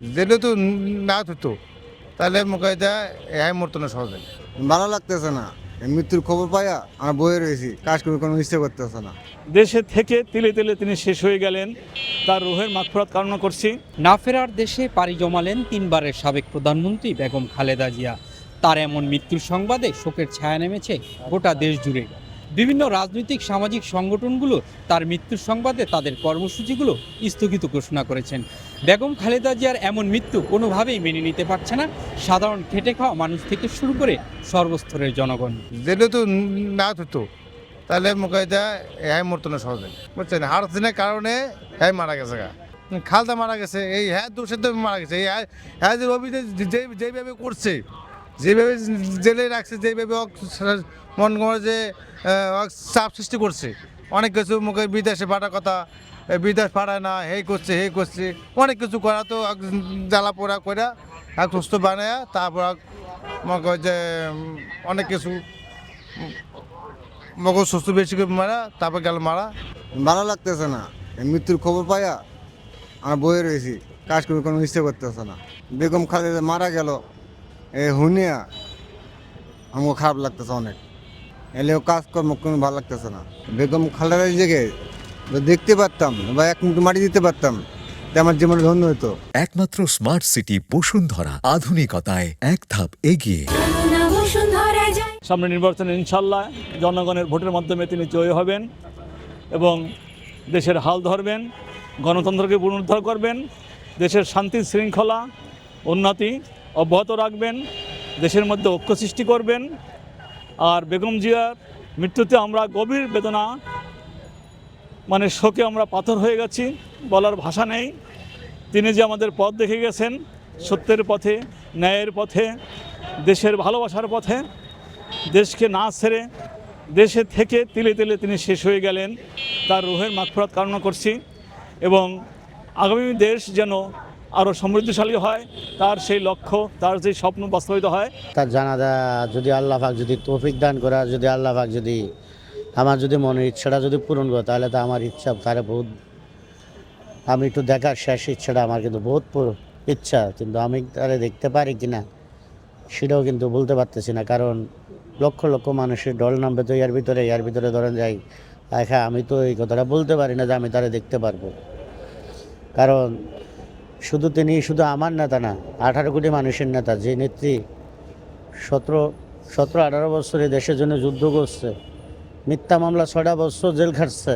জেলে তো না হতো তাহলে মোকাইদা এ মরতো না সহজে। ভালো লাগতেছে না, এই মৃত্যুর খবর পাইয়া আমরা বয়ে রয়েছি, কাজ করে কোনো ইচ্ছে করতেছে না। দেশে থেকে তিলে তিলে তিনি শেষ হয়ে গেলেন, তার রুহের মাগফিরাত কামনা করছি। না ফেরার দেশে পাড়ি জমালেন তিনবারের সাবেক প্রধানমন্ত্রী বেগম খালেদা জিয়া। তার এমন মৃত্যুর সংবাদে শোকের ছায়া নেমেছে গোটা দেশ জুড়ে। বিভিন্ন রাজনৈতিক সামাজিক সংগঠনগুলো তার মৃত্যুর সংবাদে তাদের কর্মসূচিগুলো স্থগিত ঘোষণা করেছেন। বেগম খালেদা জিয়ার এমন মৃত্যু কোনোভাবেই মেনে নিতে পারছে না সাধারণ খেটে খাওয়া মানুষ থেকে শুরু করে সর্বস্তরের জনগণ। জেলে তো না হতো তাহলে মোকাইদা এ মরতো না সহজে, বুঝছেন। হার্ট অ্যাক্সিডেন্টের কারণে হ্যাঁ মারা গেছে গা, খালদা মারা গেছে, এই হ্যাঁ দোষে তো মারা গেছে। এই হ্যাঁ যে অভিযোগ যেভাবে করছে, যেভাবে জেলে রাখছে, যেভাবে মন করে যে চাপ সৃষ্টি করছে, অনেক কিছু মুখে বিদেশে পাঠার কথা, বিদেশ পাঠায় না, হেই করছে অনেক কিছু করা, তো জ্বালা পোড়া করে এক সুস্থ বানায়, তারপর মনে করে যে অনেক কিছু মগজ সুস্থ বেশি করে মারা, তারপর গেল মারা। ভালো লাগতেছে না, এই মৃত্যুর খবর পাইয়া আমরা বয়ে রয়েছি, কাজ করে কোনো ইচ্ছে করতেছে না। বেগম খালেদা মারা গেল হুনিয়া আমার খারাপ লাগতেছে অনেক, এলেও কাজকর্ম কোনো ভালো লাগতেছে না। বেগম খালেদার জায়গায় দেখতে পারতাম বা এক মুঠো মাটি দিতে পারতাম, তা আমার জীবনে ধন্য হতো। একমাত্র স্মার্ট সিটি বসুন্ধরা, আধুনিকতায় এক ধাপ এগিয়ে। সামনে নির্বাচনে ইনশাল্লাহ জনগণের ভোটের মাধ্যমে তিনি জয়ী হবেন এবং দেশের হাল ধরবেন, গণতন্ত্রকে পুনরুদ্ধার করবেন, দেশের শান্তি শৃঙ্খলা উন্নতি অব্যাহত রাখবেন, দেশের মধ্যে ঐক্য সৃষ্টি করবেন। আর বেগম জিয়ার মৃত্যুতে আমরা গভীর বেদনা, মানে শোকে আমরা পাথর হয়ে গেছি, বলার ভাষা নেই। তিনি যে আমাদের পথ দেখে গেছেন, সত্যের পথে, ন্যায়ের পথে, দেশের ভালোবাসার পথে, দেশকে না ছেড়ে দেশে থেকে তিলে তিলে তিনি শেষ হয়ে গেলেন, তার রুহের মাগফিরাত কামনা করছি। এবং আগামী দেশ যেন আরও সমৃদ্ধশালী হয়, তার সেই লক্ষ্য, তার সেই স্বপ্ন বাস্তবায়িত হয়। তার জানাজা যদি আল্লাহ পাক যদি তৌফিক দান করে, আর যদি আল্লাহ পাক যদি আমার যদি মনের ইচ্ছাটা যদি পূরণ করে, তাহলে তো আমার ইচ্ছা তারে বহুত, আমি একটু দেখার শেষ ইচ্ছাটা আমার কিন্তু বহুত ইচ্ছা, কিন্তু আমি তারে দেখতে পারি কিনা সেটাও কিন্তু বলতে পারতেছি না। কারণ লক্ষ লক্ষ মানুষের ঢল নামবে তো এর ভিতরে ধরেন যাই, হ্যাঁ আমি তো এই কথাটা বলতে পারি না যে আমি তারে দেখতে পারবো। কারণ তিনি শুধু আমার নেতা না, 18 কোটি মানুষের নেতা, যে নেত্রী 17-18 বছরে দেশের জন্য যুদ্ধ করছে, মিথ্যা মামলা 6টা বছর জেল খাটছে।